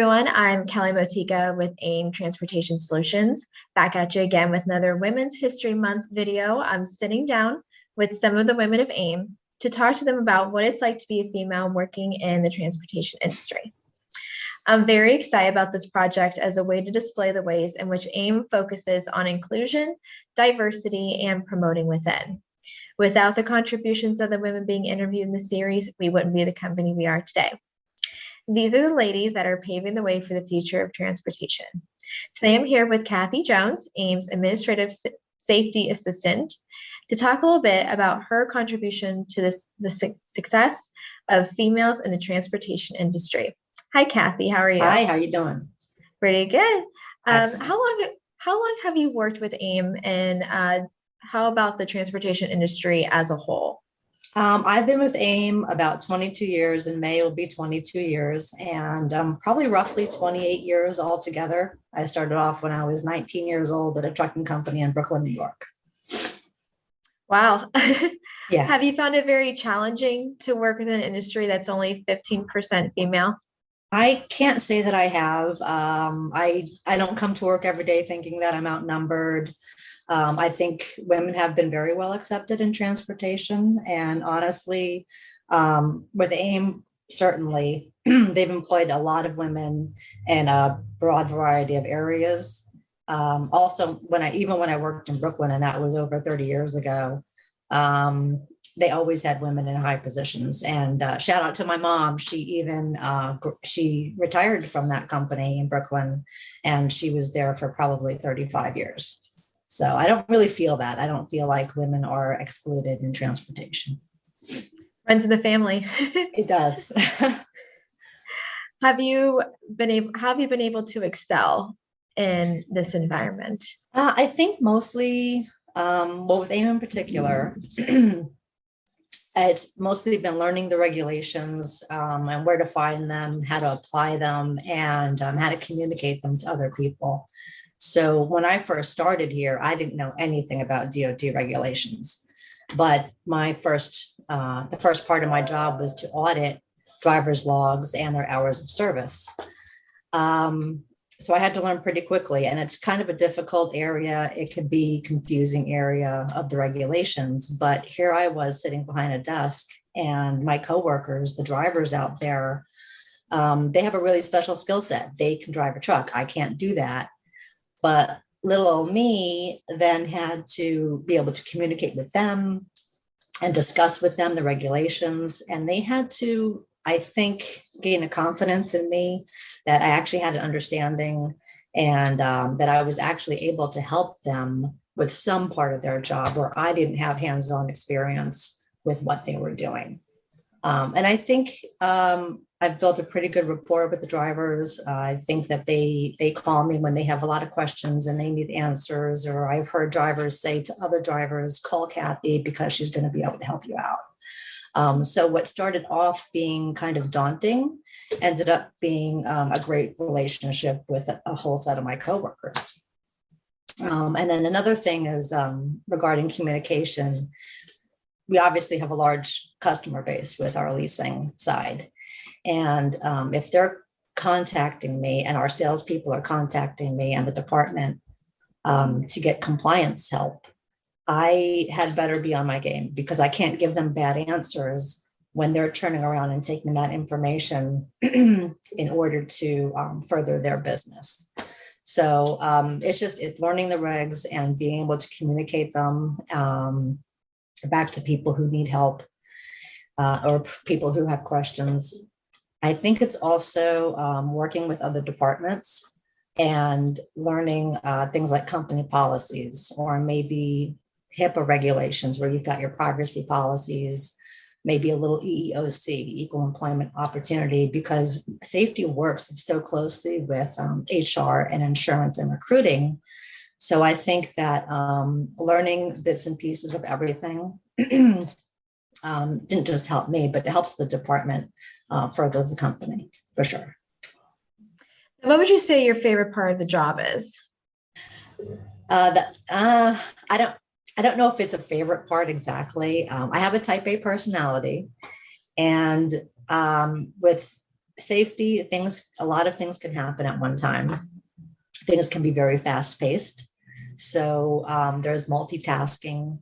everyone, I'm Kelly Motika with AIM Transportation Solutions. Back at you again with another Women's History Month video. I'm sitting down with some of the women of AIM to talk to them about what it's like to be a female working in the transportation industry. I'm very excited about this project as a way to display the ways in which AIM focuses on inclusion, diversity, and promoting within. Without the contributions of the women being interviewed in the series, we wouldn't be the company we are today. These are the ladies that are paving the way for the future of transportation. Today I'm here with Cathy Jones, AIM's Administrative Safety Assistant, to talk a little bit about her contribution to the success of females in the transportation industry. Hi, Cathy. How are you? Hi, how are you doing? Pretty good. Excellent. How long have you worked with AIM, and how about the transportation industry as a whole? I've been with AIM about 22 years. In May, it'll be 22 years, and probably roughly 28 years altogether. I started off when I was 19 years old at a trucking company in Brooklyn, New York. Wow. Yeah. Have you found it very challenging to work with an industry that's only 15% female? I can't say that I have. I don't come to work every day thinking that I'm outnumbered. I think women have been very well accepted in transportation, and honestly, with AIM, certainly they've employed a lot of women in a broad variety of areas. Also, when I worked in Brooklyn, and that was over 30 years ago, they always had women in high positions. And shout out to my mom. She retired from that company in Brooklyn, and she was there for probably 35 years. So I don't really feel that. I don't feel like women are excluded in transportation. Runs in the family. It does. Have you been able to excel in this environment? I think mostly, with AIM in particular, it's mostly been learning the regulations and where to find them, how to apply them, and how to communicate them to other people. So when I first started here, I didn't know anything about DOT regulations, but the first part of my job was to audit driver's logs and their hours of service. So I had to learn pretty quickly, and it's kind of a difficult area. It could be a confusing area of the regulations, but here I was sitting behind a desk, and my coworkers, the drivers out there, they have a really special skill set. They can drive a truck. I can't do that. But little old me then had to be able to communicate with them and discuss with them the regulations. And they had to, I think, gain a confidence in me that I actually had an understanding, and that I was actually able to help them with some part of their job where I didn't have hands-on experience with what they were doing. And I think I've built a pretty good rapport with the drivers. I think that they call me when they have a lot of questions and they need answers, or I've heard drivers say to other drivers, call Cathy because she's going to be able to help you out. So what started off being kind of daunting ended up being a great relationship with a whole set of my coworkers. And then another thing is regarding communication. We obviously have a large customer base with our leasing side. And if they're contacting me, and our salespeople are contacting me and the department to get compliance help, I had better be on my game, because I can't give them bad answers when they're turning around and taking that information in order to further their business. So it's learning the regs and being able to communicate them back to people who need help or people who have questions. I think it's also working with other departments and learning things like company policies, or maybe HIPAA regulations, where you've got your privacy policies, maybe a little EEOC, equal employment opportunity, because safety works so closely with HR and insurance and recruiting. So I think that learning bits and pieces of everything didn't just help me, but it helps the department further the company, for sure. What would you say your favorite part of the job is? I don't know if it's a favorite part exactly. I have a type A personality, and with safety, a lot of things can happen at one time. Things can be very fast paced. So there's multitasking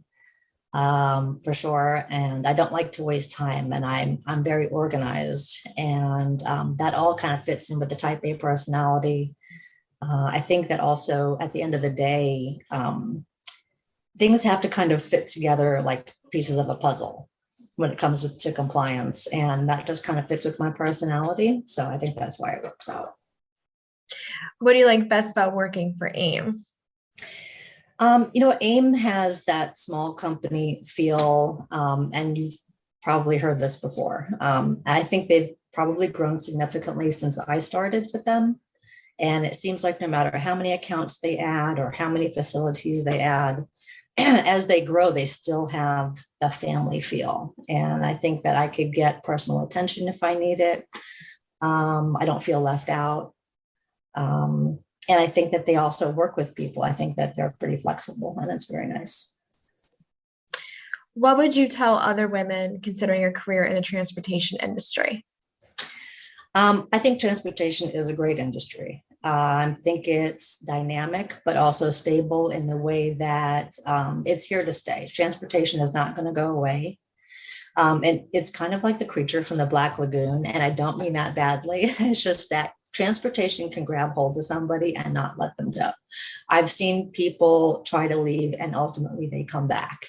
for sure. And I don't like to waste time, and I'm very organized, and that all kind of fits in with the type A personality. I think that also at the end of the day, things have to kind of fit together like pieces of a puzzle when it comes to compliance. And that just kind of fits with my personality. So I think that's why it works out. What do you like best about working for AIM? AIM has that small company feel, and you've probably heard this before. I think they've probably grown significantly since I started with them. And it seems like no matter how many accounts they add or how many facilities they add, as they grow, they still have the family feel. And I think that I could get personal attention if I need it. I don't feel left out. And I think that they also work with people. I think that they're pretty flexible, and it's very nice. What would you tell other women considering a career in the transportation industry? I think transportation is a great industry. I think it's dynamic, but also stable in the way that it's here to stay. Transportation is not going to go away. And it's kind of like the creature from the Black Lagoon. And I don't mean that badly. It's just that transportation can grab hold of somebody and not let them go. I've seen people try to leave and ultimately they come back.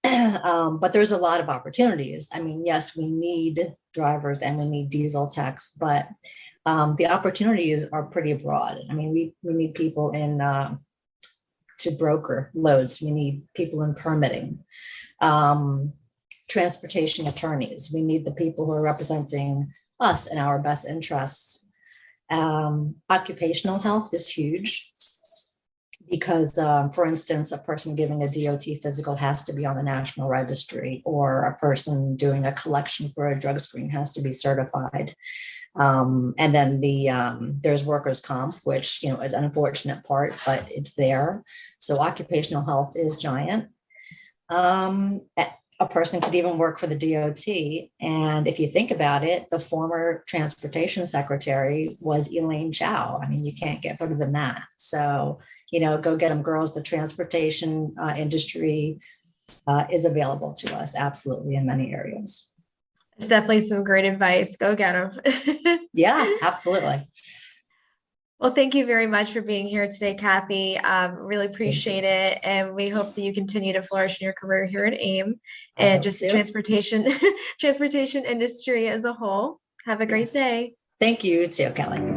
But there's a lot of opportunities. I mean, yes, we need drivers and we need diesel techs, but the opportunities are pretty broad. I mean, we need people in to broker loads. We need people in permitting, transportation attorneys. We need the people who are representing us in our best interests. Occupational health is huge because, for instance, a person giving a DOT physical has to be on the national registry, or a person doing a collection for a drug screen has to be certified. And then there's workers' comp, which, is an unfortunate part, but it's there. So occupational health is giant. A person could even work for the DOT. And if you think about it, the former transportation secretary was Elaine Chao. I mean, you can't get better than that. So, go get them, girls. The transportation industry is available to us, absolutely, in many areas. It's definitely some great advice. Go get them. Yeah, absolutely. Well, thank you very much for being here today, Cathy. Really appreciate it. And we hope that you continue to flourish in your career here at AIM and just the transportation industry as a whole. Have a great day. Thank you too, Kelly.